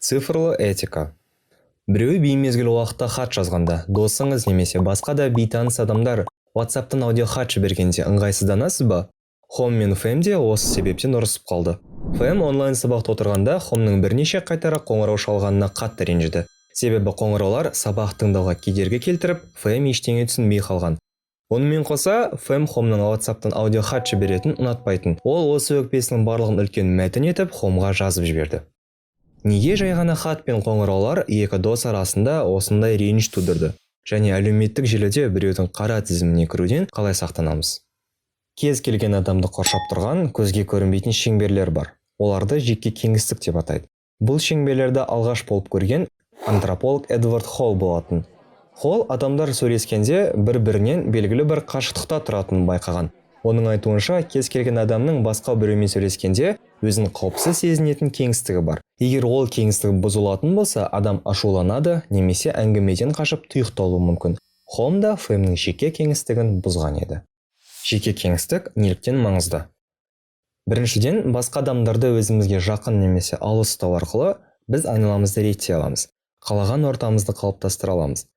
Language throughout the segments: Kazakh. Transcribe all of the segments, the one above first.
Цифрлы этика. Біреу беймезгіл уақытта хат жазғанда, досыңыз немесе басқа да бейтаныс адамдар WhatsApp-тан аудио хат жібергенде ыңғайсызданасыз ба? Хом мен Фэм де осы себептен ұрысып қалды. Фэм онлайн сабақта отырғанда Хомның бірнеше қайтара қоңырау шалғанына қатты ренжіді. Себебі қоңыраулар сабақ тыңдауға кедергі келтіріп, Фэм ештеңе түсінбей қалған. Онымен қоса, Фэм Хомның WhatsApp-тан аудио хат жіберетін ұнатпайтын. Ол осы өкпесінің барлығын үлкен мәтін етіп, Хомға жазып жіберді. Неге жай ғана хат пен қоңыраулар екі дос арасында осындай реніш тудырды? Және әлеуметтік желіде біреудің қара тізіміне кіруден қалай сақтанамыз? Кез келген адамды қоршап тұрған көзге көрінбейтін шеңберлер бар. Оларды жеке кеңістік деп атайды. Бұл шеңберлерді алғаш болып көрген антрополог Эдвард Холл болатын. Холл адамдар сөйлескенде бір-бірінен белгілі бір қашықтықта тұратынын байқаған. Оның айтуынша, кез келген адамның басқа біреумен сөйлескенде өзін қауіпсіз сезінетін кеңістігі бар. Егер ол кеңістігі бұзылатын болса, адам ашуланады немесе әңгімеден қашып тұйықталуы мүмкін. Холм да Фэмнің жеке кеңістігін бұзған еді. Жеке кеңістік неліктен маңызды? Біріншіден, басқа адамдарды өзімізге жақын немесе алыс ұстау арқылы біз айналамызды реттей аламыз. Қалаған ортамызды қалыптастыра аламыз.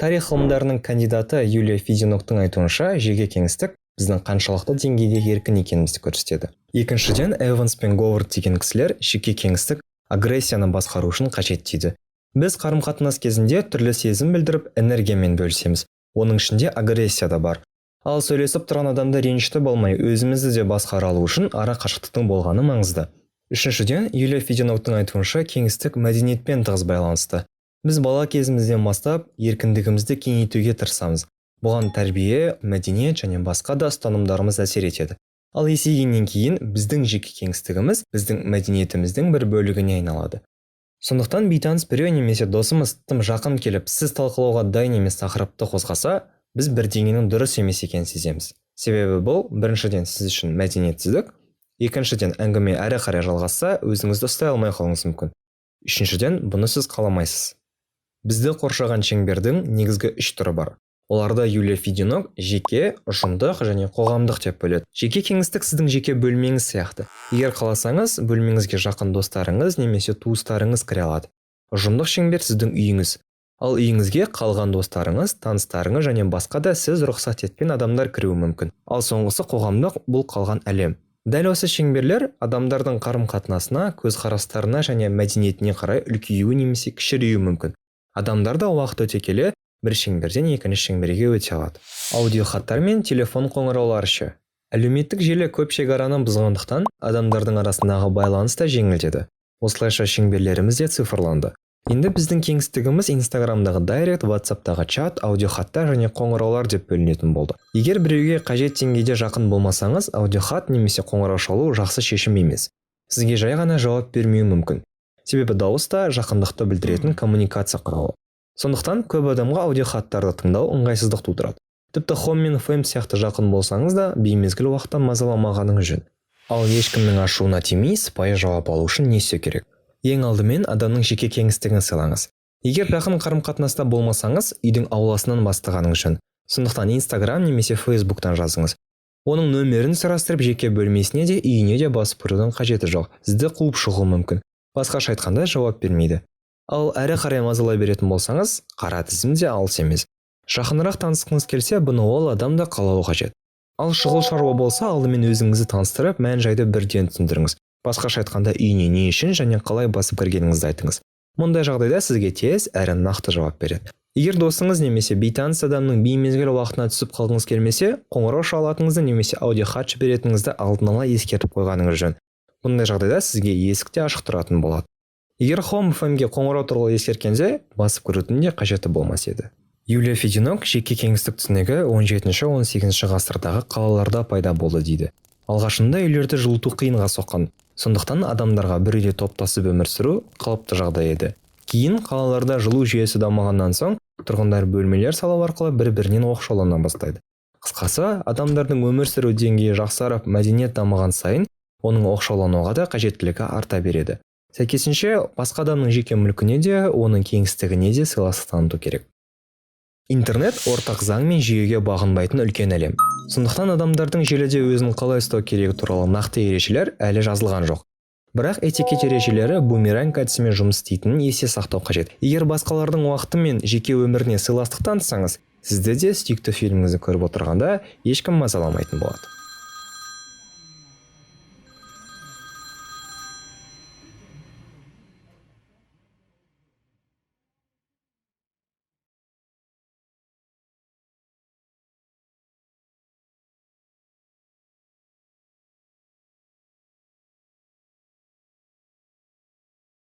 Тарих ғылымдарының кандидаты Юлия Фединоктың айтуынша, жеке кеңістік біздің қаншалықты деңгейде еркін екенімізді көрсетеді. Екіншіден, Эванс пен Говард деген кісілер жеке кеңістік агрессияны басқару үшін қажет дейді. Біз қарым-қатынас кезінде түрлі сезім білдіріп, энергиямен бөлісеміз. Оның ішінде агрессия да бар. Ал сөйлесіп тұрған адамда ренішті болмай, өзімізді де басқара алу үшін ара қашықтықтың болғаны маңызды. Үшіншіден, Юлия Фединоктың айтуынша, кеңістік мәдениетпен тығыз байланысты. Біз бала кезімізден бастап еркіндігімізді кеңейтуге тырысамыз. Бұған тәрбие, мәдениет және басқа да ұстанымдарымыз әсер етеді. Ал есейгеннен кейін біздің жеке кеңістігіміз біздің мәдениетіміздің бір бөлігіне айналады. Сондықтан бейтаныс біреу немесе досымыз тым жақын келіп, сіз талқылауға дайын емес тақырыпты қозғаса, біз бірдеңенің дұрыс емес екенін сеземіз. Себебі бұл біріншіден сіз үшін мәдениетсіздік, екіншіден әңгіме әрі қарай жалғасса, өзіңізді ұстай алмай қалуыңыз мүмкін. Үшіншіден, бұны сіз қаламайсыз. Бізді қоршаған шеңбердің негізгі 3 түрі бар. Оларда Юлия Фединок жеке, ұжымдық және қоғамдық деп бөледі. Жеке кеңістік сіздің жеке бөлмеңіз сияқты. Егер қаласаңыз, бөлмеңізге жақын достарыңыз немесе туыстарыңыз кіре алады. Ұжымдық шеңбер сіздің үйіңіз. Ал үйіңізге қалған достарыңыз, таныстарыңыз және басқа да сіз рұқсат еткен адамдар кіруі мүмкін. Ал соңғысы қоғамдық, бұл қалған әлем. Дәл осы шеңберлер адамдардың қарым-қатынасына, көзқарастарына және мәдениетіне қарай үлкеюі немесе кішіреюі мүмкін. Адамдар да уақыт өте келе бір шеңберден екінші шеңберге өте алады. Аудиохаттар мен телефон қоңыраулары ше. Әлеуметтік желі көп шекараны бұзғандықтан адамдардың арасындағы байланыс та жеңілдеді. Осылайша шеңберлеріміз де цифрланды. Енді біздің кеңістігіміз Инстаграмдағы дайрект, WhatsApp-тағы чат, аудиохаттар және қоңыраулар деп бөлінетін болды. Егер біреуге қажет деңгейде жақын болмасаңыз, аудиохат немесе қоңырау шалу жақсы шешім емес. Сізге жай ғана жауап бермеуі мүмкін. Себебі дауыс та жақындықты білдіретін коммуникация құралы. Сондықтан көп адамға аудиохаттарды тыңдау ыңғайсыздық тудырады. Тіпті Хом мен Фэм сияқты жақын болсаңыз да, беймезгіл уақытта мазаламағаныңыз жөн. Ал ешкімнің ашуына тимей, сыпайы жауап алу үшін не істеу керек? Ең алдымен адамның жеке кеңістігін сыйлаңыз. Егер жақын қарым-қатынаста болмасаңыз, үйдің ауласынан бастағаныңыз жөн. Сондықтан Instagram немесе Facebook'тан жазыңыз. Оның нөмірін сұрастырып, жеке бөлмесіне де, үйіне де басып кірудің қажеті жоқ. Сізді қуып шығуы мүмкін. Басқаша айтқанда жауап бермейді. Ал әрі қарай мазалай беретін болсаңыз, қара тізім де алыс емес. Жақынырақ танысқыңыз келсе, бұны ол адам да қалауы қажет. Ал шұғыл шаруа болса, алдымен өзіңізді таныстырып, мән-жайды бірден түсіндіріңіз. Басқаша айтқанда үйіне не үшін және қалай басып кіргеніңізді айтыңыз. Мұндай жағдайда сізге тез әрі нақты жауап береді. Егер досыңыз немесе бейтаныс адамның беймезгіл уақытына түсіп қалғыңыз келмесе, қоңырау шалатыңызды немесе аудиохат жіберетініңізді алдын ала ескертіп қойғаныңыз жөн. Бұндай жағдайда сізге есік те ашық тұратын болады. Егер Хом Фэмге қоңырау туралы ескерткенде, басып кірудің де қажеті болмас еді. Юлия Фединок жеке кеңістік түсінігі 17-18 ғасырдағы қалаларда пайда болды дейді. Алғашында үйлерді жылыту қиынға соққан. Сондықтан адамдарға бір үйде топтасып өмір сүру қалыпты жағдай еді. Кейін қалаларда жылу жүйесі дамығаннан соң, тұрғындар бөлмелер салу арқылы бір-бірінен оқшаулана бастайды. Қысқасы, адамдардың өмір сүру деңгейі жақсарып, мәдениет дамыған сайын, оның оқшаулануға да қажеттілігі арта береді. Сәйкесінше, басқа адамның жеке мүлкіне де, оның кеңістігіне де сыйластық таныту керек. Интернет ортақ заң мен жүйеге бағынбайтын үлкен әлем. Сондықтан адамдардың желіде өзін қалай ұстау керегі туралы нақты ережелер әлі жазылған жоқ. Бірақ этикет ережелері бумеранг әдісімен жұмыс істейтінін есе сақтау қажет. Егер басқалардың уақыты мен жеке өміріне сыйластық танытсаңыз, сізді де сүйікті фильміңізді көріп отырғанда ешкім мазаламайтын болады.